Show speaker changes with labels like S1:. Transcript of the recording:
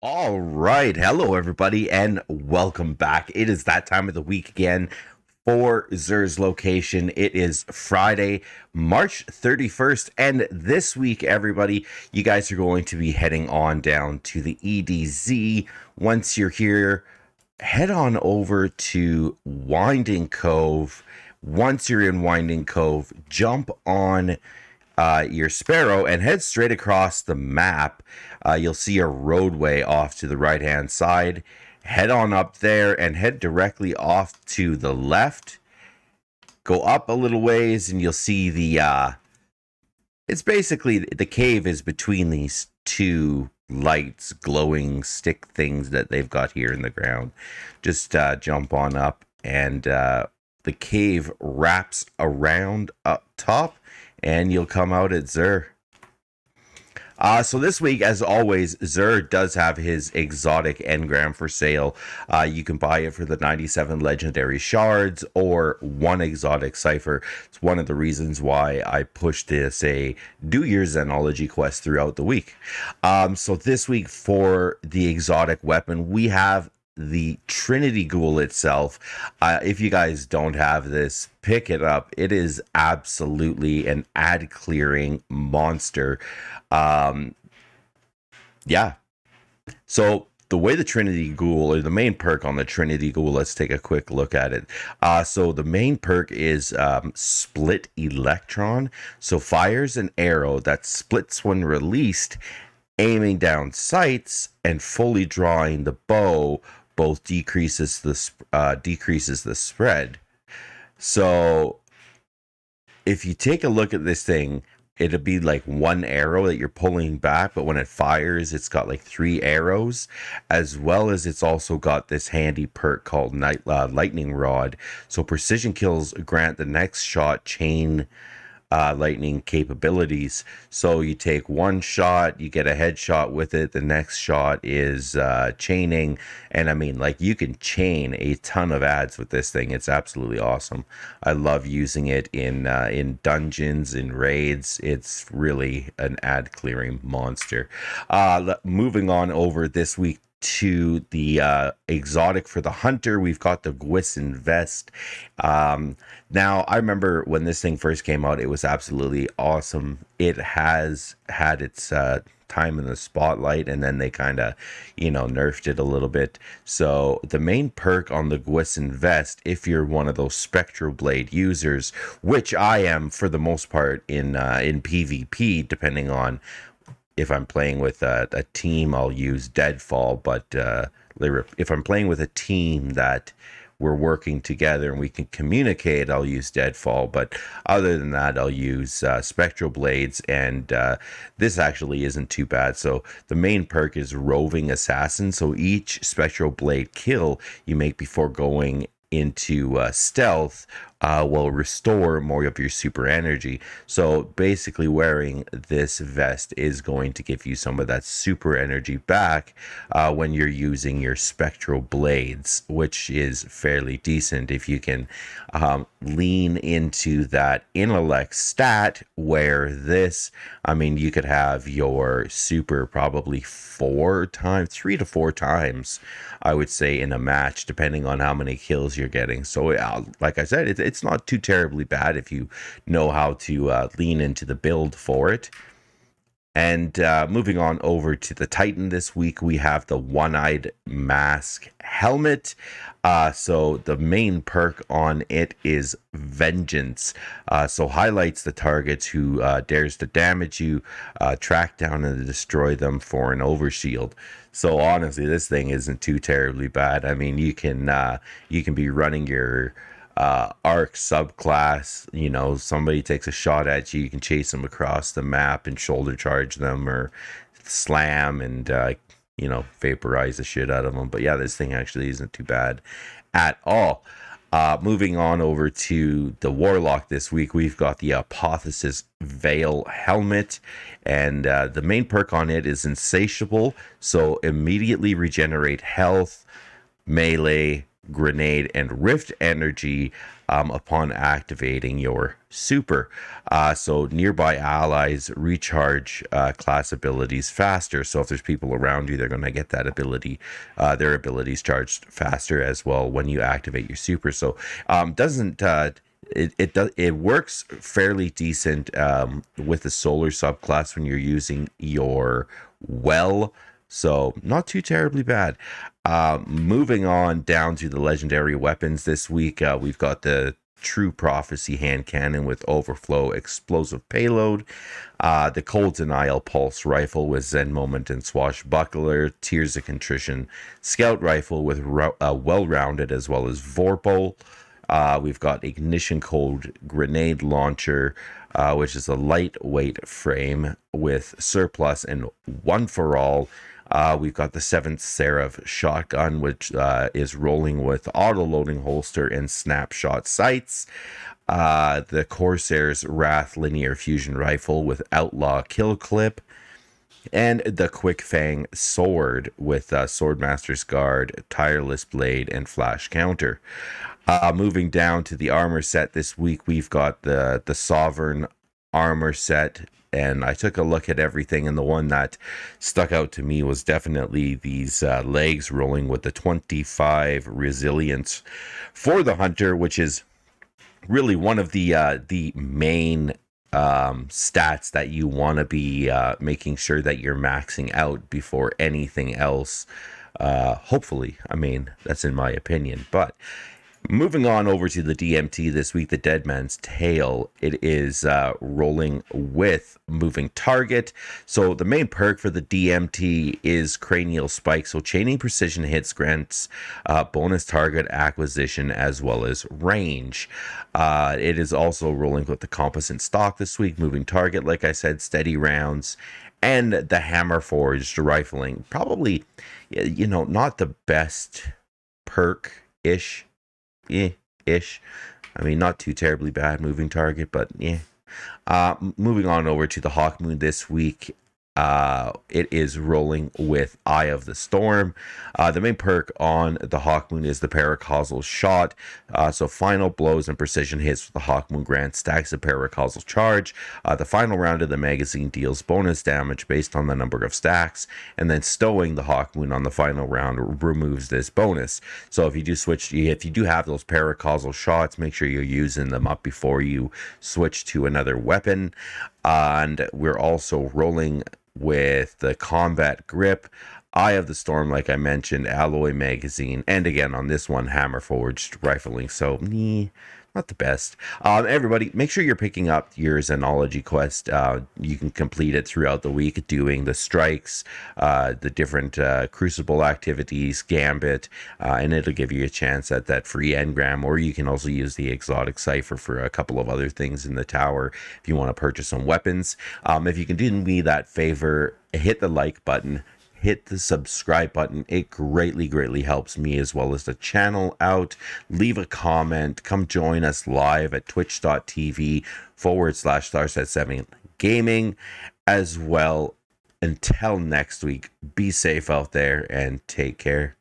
S1: All right. Hello, everybody, and welcome back. It is that time of the week again for Zer's location. It is Friday, March 31st. And this week, everybody, you guys are going to be heading on down to the EDZ. Once you're here, head on over to Winding Cove. Once you're in Winding Cove, jump on your Sparrow and head straight across the map. You'll see a roadway off to the right hand side. Head on up there and head directly off to the left. Go up a little ways and you'll see it's basically the cave is between these two lights, glowing stick things that they've got here in the ground. Just jump on up and the cave wraps around up top and you'll come out at Zer. So this week, as always, Zer does have his exotic engram for sale. You can buy it for the 97 legendary shards or one exotic cipher. It's one of the reasons why I pushed this do your Xenology quest throughout the week. So this week for the exotic weapon, we have the Trinity Ghoul itself. If you guys don't have this, pick it up. It is absolutely an ad clearing monster. Yeah. So the way the Trinity Ghoul, or the main perk on the Trinity Ghoul, let's take a quick look at it. So the main perk is Split Electron. So fires an arrow that splits when released, aiming down sights and fully drawing the bow. Both decreases the spread. So if you take a look at this thing, it'll be like one arrow that you're pulling back, but when it fires, it's got like 3 arrows, as well as it's also got this handy perk called Lightning Rod. So precision kills grant the next shot chain lightning capabilities. So you take one shot, you get a headshot with it. The next shot is chaining, and I mean, like, you can chain a ton of ads with this thing. It's absolutely awesome. I love using it in dungeons, in raids. It's really an ad clearing monster. Moving on over this week to the exotic for the hunter, we've got the GWISIN vest. Now, I remember when this thing first came out, it was absolutely awesome. It has had its time in the spotlight, and then they kind of, nerfed it a little bit. So the main perk on the GWISIN vest, if you're one of those Spectral Blade users, which I am for the most part in PvP, depending on if I'm playing with a team, I'll use Deadfall. But if I'm playing with a team that we're working together and we can communicate, I'll use Deadfall. But other than that, I'll use Spectral Blades. And this actually isn't too bad. So the main perk is Roving Assassin. So each Spectral Blade kill you make before going into stealth will restore more of your super energy. So basically wearing this vest is going to give you some of that super energy back when you're using your spectral blades, which is fairly decent if you can lean into that intellect stat, where this, I mean, you could have your super probably 3 to 4 times, I would say, in a match, depending on how many kills you're getting. So like I said, it's not too terribly bad if you know how to lean into the build for it. And moving on over to the Titan this week, we have the One-Eyed Mask Helmet. So the main perk on it is Vengeance. So highlights the targets who dares to damage you, track down and destroy them for an overshield. So honestly, this thing isn't too terribly bad. I mean, you can be running your arc subclass. Somebody takes a shot at you, you can chase them across the map and shoulder charge them, or slam and vaporize the shit out of them. But yeah, this thing actually isn't too bad at all. Moving on over to the Warlock this week, we've got the Apotheosis Veil Helmet, and the main perk on it is Insatiable. So immediately regenerate health, melee, grenade, and rift energy upon activating your super. So nearby allies recharge class abilities faster. So if there's people around you, they're going to get that ability, their abilities charged faster as well when you activate your super. So doesn't it works fairly decent with the solar subclass when you're using your well, so not too terribly bad. Moving on down to the legendary weapons this week, we've got the True Prophecy hand cannon with overflow explosive payload, the Cold Denial pulse rifle with Zen Moment and Swashbuckler, Tears of Contrition scout rifle with well-rounded as well as Vorpal. We've got Ignition Cold grenade launcher, which is a lightweight frame with surplus and one for all. We've got the 7th Seraph shotgun, which is rolling with auto-loading holster and snapshot sights. The Corsair's Wrath linear fusion rifle with outlaw kill clip. And the Quick Fang sword with Swordmaster's Guard, Tireless Blade, and Flash Counter. Moving down to the armor set this week, we've got the Sovereign armor set, and I took a look at everything, and the one that stuck out to me was definitely these legs rolling with the 25 resilience for the Hunter, which is really one of the main stats that you want to be making sure that you're maxing out before anything else. Hopefully, I mean, that's in my opinion, but moving on over to the DMT this week, the Dead Man's Tail. It is rolling with moving target. So the main perk for the DMT is Cranial Spike. So chaining precision hits grants bonus target acquisition as well as range. It is also rolling with the Composite Stock this week. Moving target, like I said, steady rounds. And the Hammer Forged rifling. Probably, not the best perk-ish. Ish. I mean, not too terribly bad moving target, but yeah. Moving on over to the HAWKMOON this week. It is rolling with Eye of the Storm. The main perk on the HAWKMOON is the Paracausal Shot. So final blows and precision hits with the HAWKMOON grant stacks of paracausal charge. The final round of the magazine deals bonus damage based on the number of stacks, and then stowing the HAWKMOON on the final round removes this bonus. So if you do have those paracausal shots, make sure you're using them up before you switch to another weapon. And we're also rolling with the Combat Grip, Eye of the Storm, like I mentioned, Alloy Magazine, and again on this one, Hammer Forged rifling. So, not the best. Everybody, make sure you're picking up your Xenology quest. You can complete it throughout the week doing the strikes, the different Crucible activities, Gambit, and it'll give you a chance at that free engram, or you can also use the exotic cipher for a couple of other things in the tower if you want to purchase some weapons. If you can do me that favor, hit the like button, hit the subscribe button. It greatly helps me as well as the channel out. Leave a comment. Come join us live at twitch.tv/Starset7 Gaming as well. Until next week, be safe out there and take care.